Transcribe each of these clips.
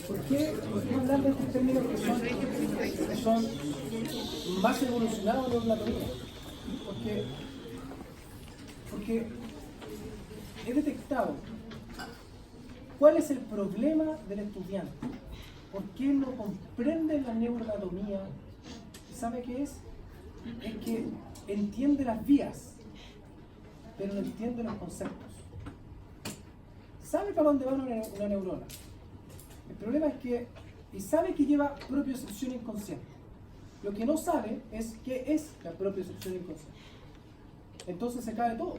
¿Por qué hablar de estos términos que son más evolucionados de la anatomía? Porque he detectado cuál es el problema del estudiante. ¿Por qué no comprende la neuroanatomía? ¿Sabe qué es? Es que entiende las vías, pero no entiende los conceptos. Sabe para dónde va una neurona. El problema es que, y sabe que lleva propiocepción inconsciente. Lo que no sabe es qué es la propiocepción inconsciente. Entonces se cae todo.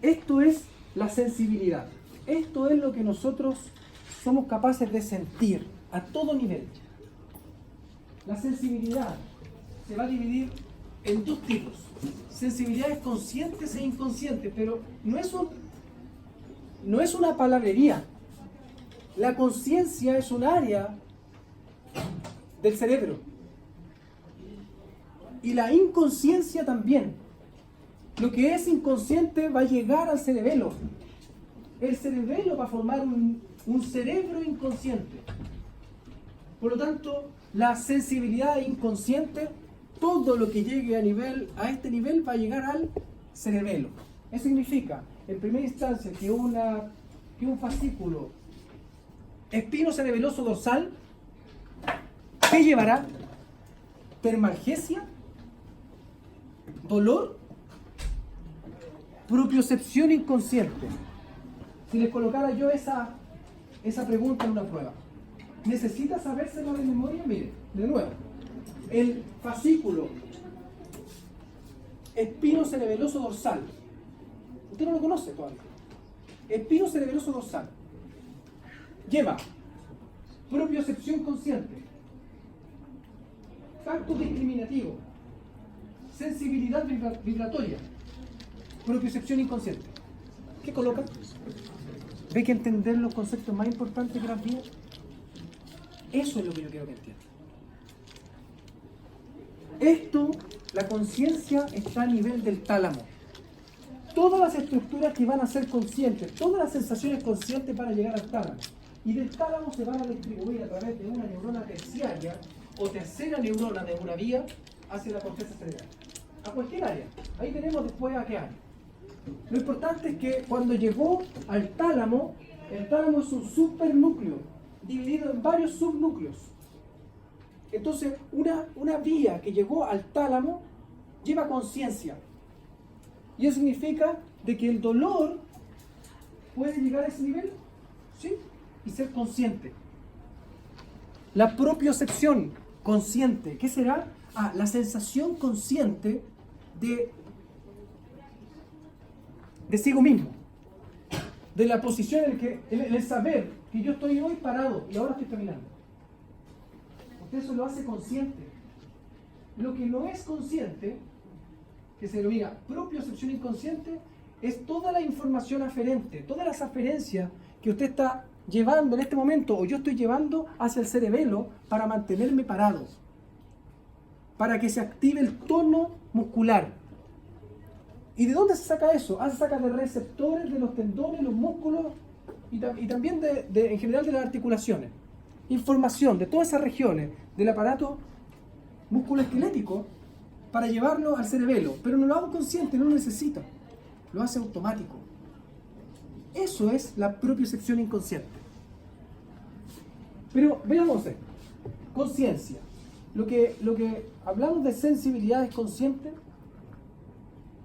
Esto es la sensibilidad. Esto es lo que nosotros somos capaces de sentir a todo nivel. La sensibilidad se va a dividir en dos tipos. Sensibilidades conscientes e inconscientes, pero no es una palabrería. La conciencia es un área del cerebro. Y la inconsciencia también. Lo que es inconsciente va a llegar al cerebelo. El cerebelo va a formar un cerebro inconsciente. Por lo tanto, la sensibilidad inconsciente, todo lo que llegue a este nivel va a llegar al cerebelo. Eso significa, en primera instancia, que un fascículo espinocerebeloso dorsal, ¿qué llevará? Termalgesia, dolor, propiocepción inconsciente. Si les colocara yo esa pregunta en una prueba, ¿necesita sabérsela de memoria? Mire, de nuevo, el fascículo espinocerebeloso dorsal, usted no lo conoce todavía. Espinocerebeloso dorsal lleva propiocepción consciente, tacto discriminativo, sensibilidad vibratoria, propiocepción inconsciente. ¿Qué coloca? ¿Ve que entender los conceptos más importantes que las vías? Eso es lo que yo quiero que entienda. Esto, la conciencia está a nivel del tálamo. Todas las estructuras que van a ser conscientes, todas las sensaciones conscientes van a llegar al tálamo. Y del tálamo se van a distribuir a través de una neurona terciaria o tercera neurona de una vía hacia la corteza cerebral. A cualquier área. Ahí tenemos después a qué área. Lo importante es que cuando llegó al tálamo, el tálamo es un supernúcleo, dividido en varios subnúcleos. Entonces, una vía que llegó al tálamo lleva conciencia. Y eso significa de que el dolor puede llegar a ese nivel, ¿sí? Y ser consciente. La propiocepción consciente, ¿qué será? La sensación consciente de sí mismo, de la posición en el saber que yo estoy hoy parado y ahora estoy caminando. Usted eso lo hace consciente. Lo que no es consciente, que se denomina propiocepción inconsciente, es toda la información aferente, todas las aferencias que usted está llevando en este momento, o yo estoy llevando hacia el cerebelo para mantenerme parado, para que se active el tono muscular. ¿Y de dónde se saca eso? Se saca de receptores de los tendones, los músculos y también en general de las articulaciones. Información de todas esas regiones del aparato musculoesquelético para llevarlo al cerebelo. Pero no lo hago consciente, no lo necesita. Lo hace automático. Eso es la propiocepción inconsciente. Pero veamos esto. Conciencia. Lo que hablamos de sensibilidades conscientes,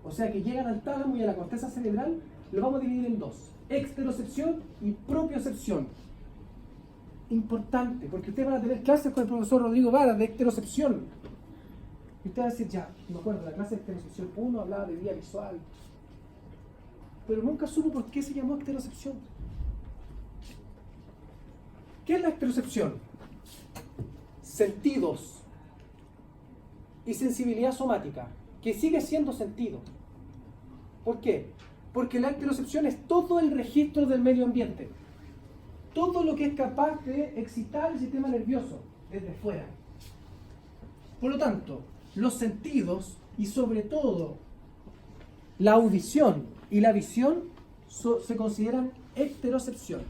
o sea que llegan al tálamo y a la corteza cerebral, lo vamos a dividir en dos: exterocepción y propiocepción. Importante, porque ustedes van a tener clases con el profesor Rodrigo Vara de exterocepción. Y usted va a decir, ya, me acuerdo, la clase de exterocepción 1 hablaba de vía visual, pero nunca supo por qué se llamó exterocepción. ¿Qué es la exterocepción? Sentidos y sensibilidad somática, que sigue siendo sentido. ¿Por qué? Porque la exterocepción es todo el registro del medio ambiente. Todo lo que es capaz de excitar el sistema nervioso desde fuera. Por lo tanto, los sentidos y sobre todo la audición y la visión se consideran ecterocepción,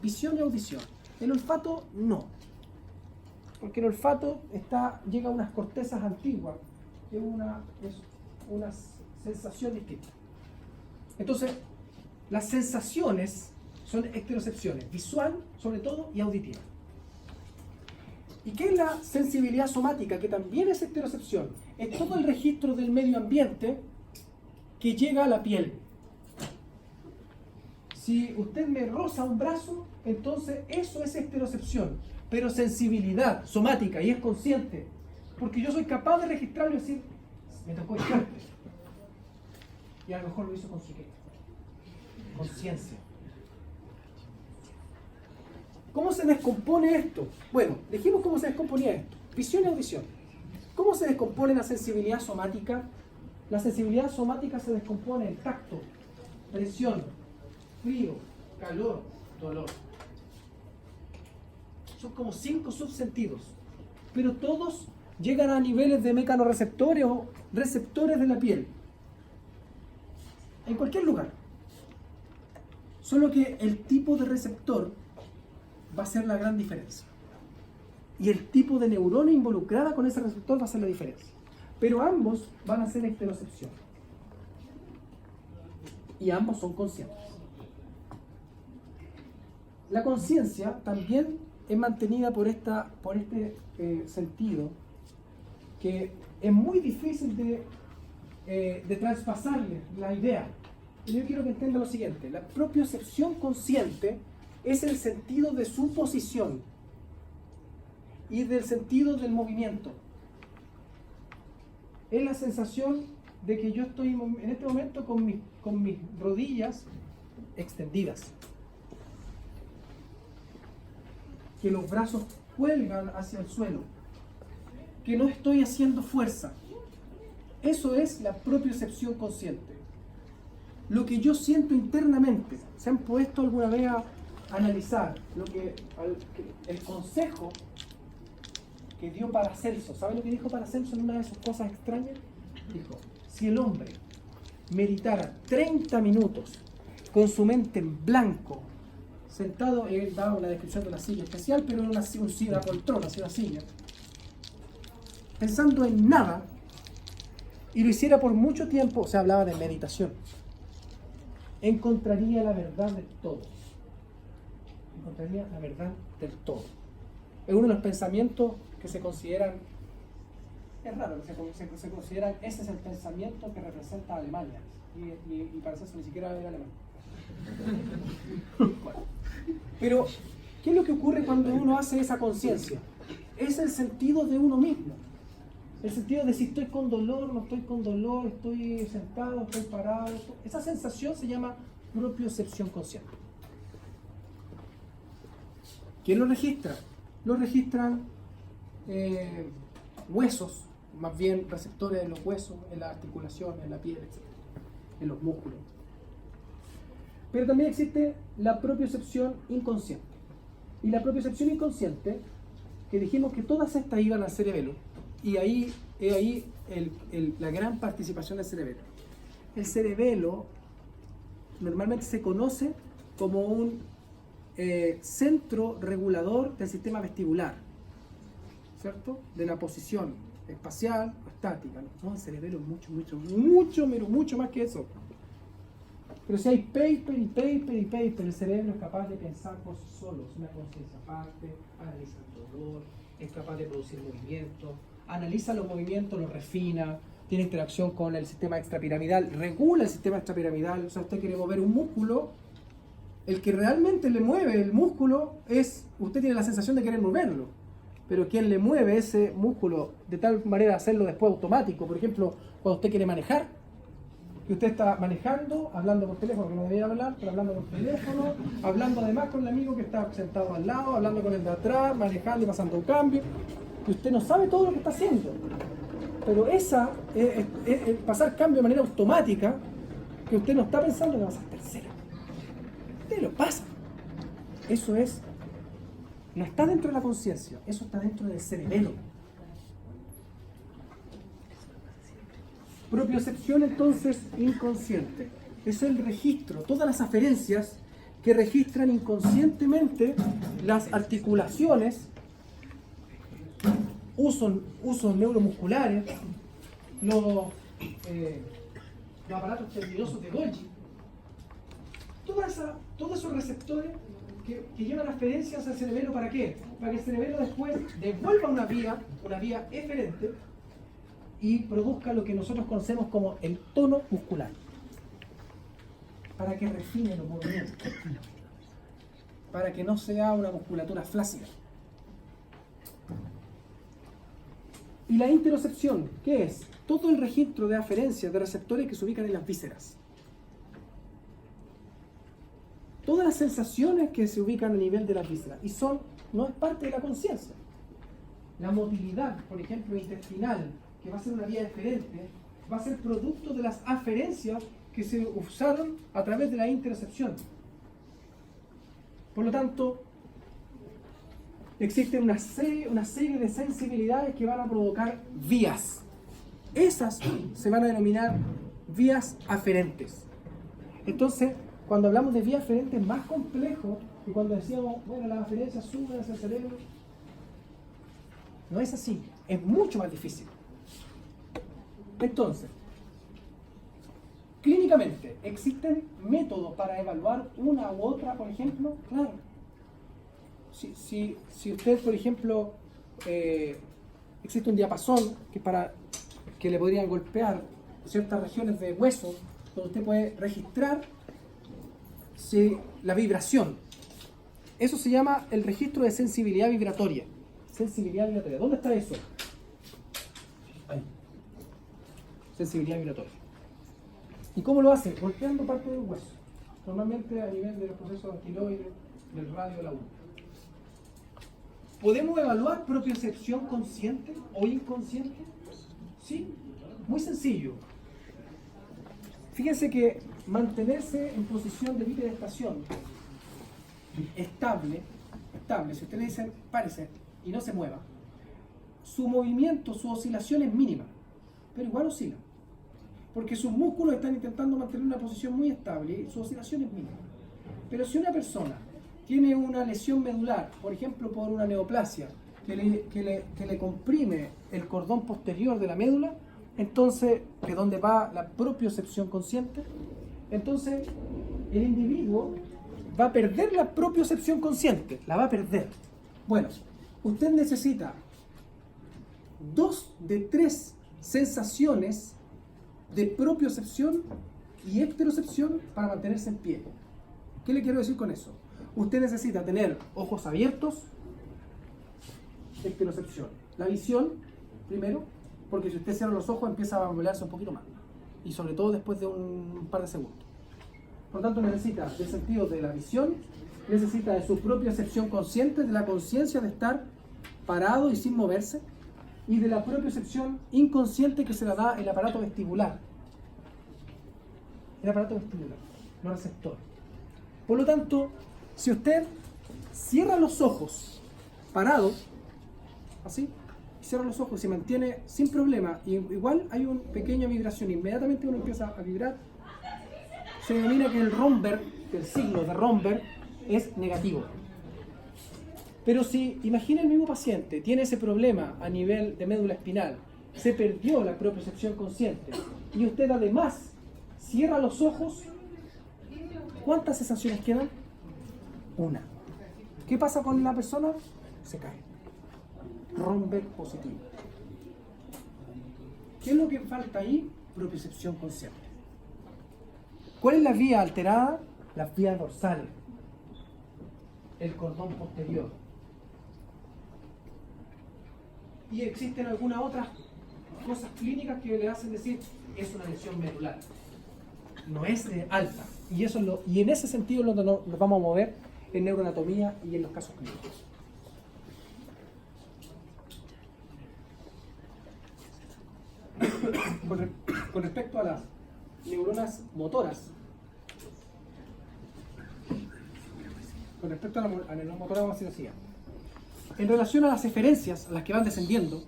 visión y audición. El olfato no, porque el olfato llega a unas cortezas antiguas, que es una sensación distinta. Entonces, las sensaciones son ecterocepciones, visual sobre todo y auditiva. ¿Y qué es la sensibilidad somática? Que también es ecterocepción. Es todo el registro del medio ambiente que llega a la piel. Si usted me roza un brazo, entonces eso es ecterocepción. Pero sensibilidad somática, y es consciente. Porque yo soy capaz de registrarlo y decir, me tocó el fuerte. Y a lo mejor lo hizo con su qué. Conciencia. ¿Cómo se descompone esto? Bueno, dijimos cómo se descomponía esto. Visión y audición. ¿Cómo se descompone la sensibilidad somática? La sensibilidad somática se descompone en tacto, presión, frío, calor, dolor. Son como 5 subsentidos, pero todos llegan a niveles de mecanorreceptores o receptores de la piel. En cualquier lugar. Solo que el tipo de receptor va a ser la gran diferencia. Y el tipo de neurona involucrada con ese receptor va a ser la diferencia. Pero ambos van a ser ecterocepción. Y ambos son conscientes. La conciencia también es mantenida por este sentido, que es muy difícil de traspasarle la idea. Yo quiero que entienda lo siguiente: la propiocepción consciente es el sentido de su posición y del sentido del movimiento. Es la sensación de que yo estoy en este momento con mis rodillas extendidas, que los brazos cuelgan hacia el suelo, que no estoy haciendo fuerza. Eso es la propiocepción consciente. Lo que yo siento internamente. ¿Se han puesto alguna vez a analizar el consejo que dio Paracelso? ¿Saben lo que dijo Paracelso en una de sus cosas extrañas? Dijo: si el hombre meditara 30 minutos con su mente en blanco, sentado, él daba una descripción de una silla especial, pero no una poltrona, una silla, pensando en nada, y lo hiciera por mucho tiempo, o sea, hablaba de meditación, encontraría la verdad de todo. Encontraría la verdad del todo. Es uno de los pensamientos que se consideran, es raro, se consideran, ese es el pensamiento que representa a Alemania, y para eso ni siquiera era alemán. Bueno, pero ¿qué es lo que ocurre cuando uno hace esa conciencia? Es el sentido de uno mismo, el sentido de si estoy con dolor, no estoy con dolor, estoy sentado, estoy parado. Esa sensación se llama propiocepción consciente. ¿Quién lo registra? Lo registran huesos, más bien receptores en los huesos, en la articulación, en la piel, etc., en los músculos. Pero también existe la propiocepción inconsciente. Y la propiocepción inconsciente, que dijimos que todas estas iban al cerebelo, y ahí la gran participación del cerebelo. El cerebelo normalmente se conoce como un centro regulador del sistema vestibular, ¿cierto? De la posición espacial o estática. No, el cerebelo es mucho más que eso. Pero si hay paper y paper y paper, el cerebro es capaz de pensar por sí solo, es una conciencia aparte, analiza el dolor, es capaz de producir movimientos, analiza los movimientos, los refina, tiene interacción con el sistema extrapiramidal, regula el sistema extrapiramidal. O sea, usted quiere mover un músculo, el que realmente le mueve el músculo usted tiene la sensación de querer moverlo, pero quien le mueve ese músculo de tal manera de hacerlo después automático, por ejemplo, cuando usted quiere manejar, que usted está manejando, hablando por teléfono, que no debía hablar, pero hablando por teléfono, hablando además con el amigo que está sentado al lado, hablando con el de atrás, manejando y pasando un cambio, y usted no sabe todo lo que está haciendo. Pero esa es pasar cambio de manera automática, que usted no está pensando que va a ser tercera. Usted lo pasa. Eso no está dentro de la conciencia, eso está dentro del cerebelo. Propiocepción entonces inconsciente. Es el registro, todas las aferencias que registran inconscientemente las articulaciones, usos neuromusculares, los aparatos tendinosos de Golgi. Todos esos receptores que llevan aferencias al cerebelo, ¿para qué? Para que el cerebelo después devuelva una vía eferente y produzca lo que nosotros conocemos como el tono muscular, para que refine los movimientos, para que no sea una musculatura flácida. Y la interocepción, ¿qué es? Todo el registro de aferencias de receptores que se ubican en las vísceras. Todas las sensaciones que se ubican a nivel de las vísceras y no es parte de la conciencia. La motilidad, por ejemplo, intestinal, que va a ser una vía eferente, va a ser producto de las aferencias que se usaron a través de la interocepción. Por lo tanto, existe una serie de sensibilidades que van a provocar vías. Esas se van a denominar vías aferentes. Entonces, cuando hablamos de vías aferentes es más complejo que cuando decíamos, bueno, las aferencias suben hacia el cerebro. No es así, es mucho más difícil. Entonces, clínicamente, ¿existen métodos para evaluar una u otra, por ejemplo? Claro. Si usted, por ejemplo, existe un diapasón que le podrían golpear ciertas regiones de hueso, donde usted puede registrar la vibración. Eso se llama el registro de sensibilidad vibratoria. Sensibilidad vibratoria. ¿Dónde está eso? Ahí. Sensibilidad vibratoria. ¿Y cómo lo hace? Golpeando parte del hueso. Normalmente a nivel de los procesos anquiloides, del radio de la uña. ¿Podemos evaluar propiocepción consciente o inconsciente? Sí, muy sencillo. Fíjense que mantenerse en posición de bipedestación estable, si usted le dice párese y no se mueva, su movimiento, su oscilación es mínima, pero igual oscila, porque sus músculos están intentando mantener una posición muy estable y su oscilación es mínima. Pero si una persona tiene una lesión medular, por ejemplo por una neoplasia, que le comprime el cordón posterior de la médula, entonces, que es donde va la propiocepción consciente, entonces el individuo va a perder la propiocepción consciente, la va a perder. Bueno, usted necesita 2 de 3 sensaciones de propiocepción y ecterocepción para mantenerse en pie. ¿Qué le quiero decir con eso? Usted necesita tener ojos abiertos, ecterocepción. La visión, primero, porque si usted cierra los ojos empieza a bambolearse un poquito más. Y sobre todo después de un par de segundos. Por lo tanto, necesita del sentido de la visión, necesita de su propia percepción consciente, de la conciencia de estar parado y sin moverse, y de la propia percepción inconsciente que se la da el aparato vestibular. El aparato vestibular, los receptores. Por lo tanto, si usted cierra los ojos parado, así, cierra los ojos y se mantiene sin problema, y igual hay una pequeña vibración, inmediatamente uno empieza a vibrar, se denomina que el Romberg, que el signo de Romberg es negativo. Pero si, imagina el mismo paciente, tiene ese problema a nivel de médula espinal, se perdió la propiocepción consciente, y usted además cierra los ojos, ¿cuántas sensaciones quedan? Una. ¿Qué pasa con la persona? Se cae. Romberg positivo. ¿Qué es lo que falta ahí? Propiocepción consciente. ¿Cuál es la vía alterada? Las vías dorsales. El cordón posterior. Y existen algunas otras cosas clínicas que le hacen decir es una lesión medular. No es alta. Y en ese sentido es donde nos vamos a mover en neuroanatomía y en los casos clínicos. Con respecto a las neuronas motoras, vamos a decir así. En relación a las eferencias, a las que van descendiendo,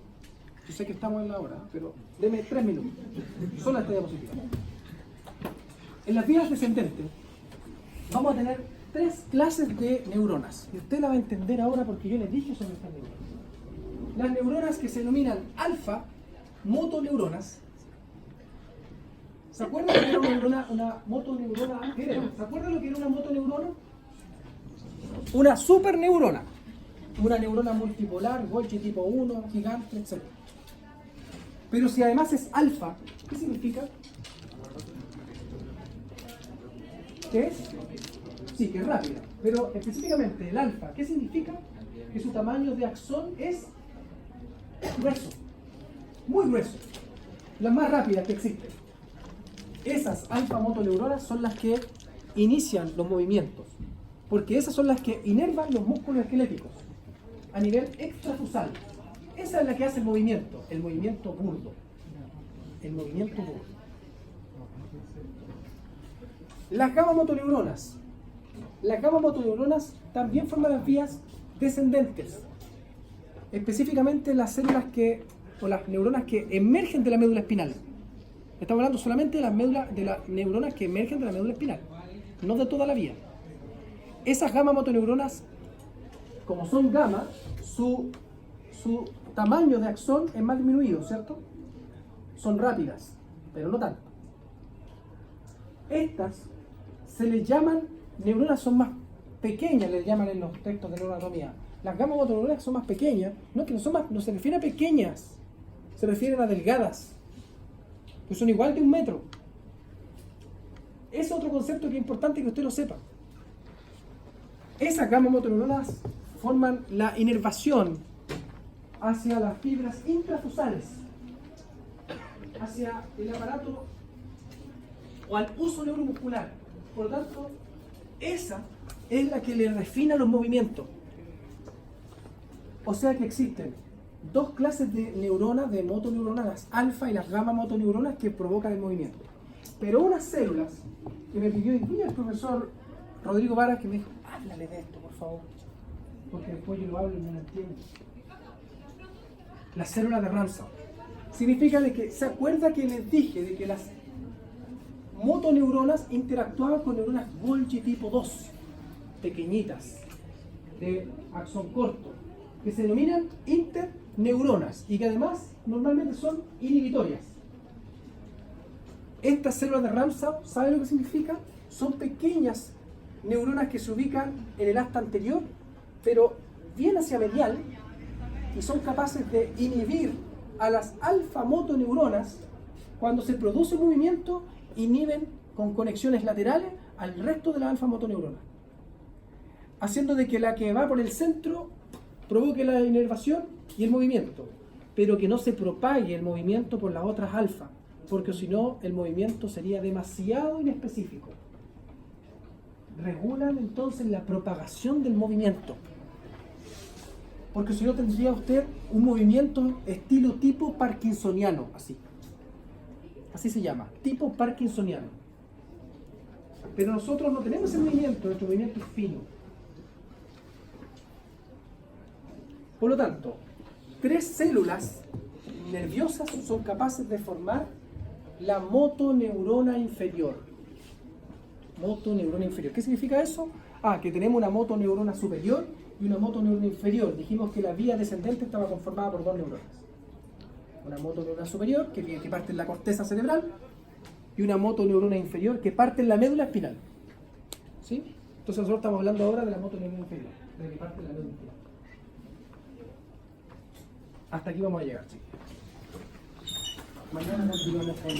yo sé que estamos en la hora, pero deme 3 minutos. Solo esta diapositiva. En las vías descendentes vamos a tener tres clases de neuronas. Y usted la va a entender ahora porque yo les dije sobre estas neuronas. Las neuronas que se denominan alfa motoneuronas. ¿Se acuerdan lo que era una motoneurona? ¿Se acuerdan lo que era una motoneurona? Una superneurona. Una neurona multipolar, Golgi tipo 1, gigante, etc. Pero si además es alfa, ¿qué significa? ¿Qué es? Sí, que es rápida. Pero específicamente el alfa, ¿qué significa? Que su tamaño de axón es grueso. Muy grueso. Las más rápidas que existen. Esas alfa motoneuronas son las que inician los movimientos. Porque esas son las que inervan los músculos esqueléticos a nivel extrafusal. Esa es la que hace el movimiento burdo. El movimiento burdo. Las gamma motoneuronas. Las gamma motoneuronas también forman las vías descendentes. Específicamente las células o las neuronas que emergen de la médula espinal. Estamos hablando solamente de las neuronas que emergen de la médula espinal, no de toda la vía. Esas gamma motoneuronas, como son gamma, su tamaño de axón es más disminuido, ¿cierto? Son rápidas, pero no tanto. Estas se les llaman neuronas, son más pequeñas, les llaman en los textos de neuroanatomía. Las gamma motoneuronas son más pequeñas, no se refiere a pequeñas, se refieren a delgadas, que son igual de 1 metro. Es otro concepto que es importante que usted lo sepa. Esas gamma motoneuronas forman la inervación hacia las fibras intrafusales, hacia el aparato o al uso neuromuscular. Por lo tanto, esa es la que le refina los movimientos. O sea que existen dos clases de neuronas, de motoneuronas, las alfa y las gamma motoneuronas que provocan el movimiento. Pero unas células que me pidió hoy día el profesor Rodrigo Varas, que me dijo, háblale de esto, por favor, porque después yo lo hablo y no lo entiendo. Las células de Ramsay. Significa de que, ¿se acuerda que les dije de que las motoneuronas interactuaban con neuronas Golgi tipo 2, pequeñitas, de axón corto, que se denominan interneuronas y que además normalmente son inhibitorias? Estas células de Ramsay, ¿saben lo que significa? Son pequeñas neuronas que se ubican en el asta anterior, pero bien hacia medial, y son capaces de inhibir a las alfa motoneuronas. Cuando se produce un movimiento, inhiben con conexiones laterales al resto de la alfa motoneurona, haciendo de que la que va por el centro provoque la inervación y el movimiento, pero que no se propague el movimiento por las otras alfa, porque si no el movimiento sería demasiado inespecífico. Regulan entonces la propagación del movimiento, porque si no tendría usted un movimiento estilo tipo parkinsoniano, así se llama, tipo parkinsoniano. Pero nosotros no tenemos ese movimiento, nuestro movimiento es fino. Por lo tanto, 3 células nerviosas son capaces de formar la motoneurona inferior. Motoneurona inferior. ¿Qué significa eso? Que tenemos una motoneurona superior y una motoneurona inferior. Dijimos que la vía descendente estaba conformada por 2 neuronas. Una motoneurona superior, que parte en la corteza cerebral, y una motoneurona inferior, que parte en la médula espinal. ¿Sí? Entonces nosotros estamos hablando ahora de la motoneurona inferior, de la que parte en la médula espinal. Hasta aquí vamos a llegar, chicos. Mañana continuamos con